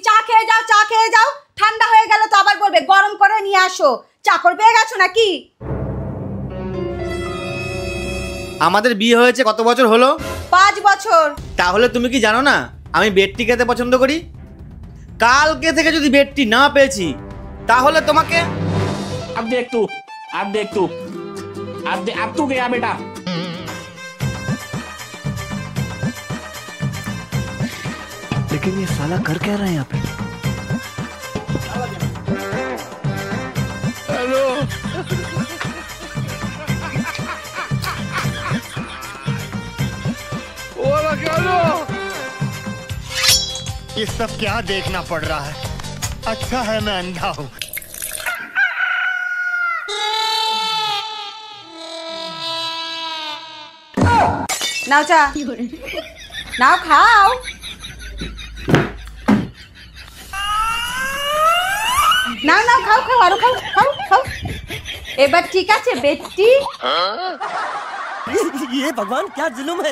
চা খেয়ে যাও, চা খেয়ে যাও। ঠান্ডা হয়ে গেল তো আবার বলবে গরম করে নিয়ে আসো। চাকর পেয়ে গেছো নাকি? আমাদের বিয়ে হয়েছে কত বছর হলো? 5 বছর। তাহলে তুমি কি জানো না আমি বেডটি খেতে পছন্দ করি? কালকে থেকে যদি বেডটি না পেয়েছি তাহলে তোমাকে अब देख तू अब तू गया बेटा। लेकिन ये साला कर क्या रहा है यहाँ पे? हेलो ये सब क्या देखना पड़ रहा है? अच्छा है मैं अंधा हूँ। নাও চা, নাও খাও। নাও নাও খাও খাও আরো খাও খাও খাও। এবার ঠিক আছে বেটি? ये भगवान क्या जुल्म है।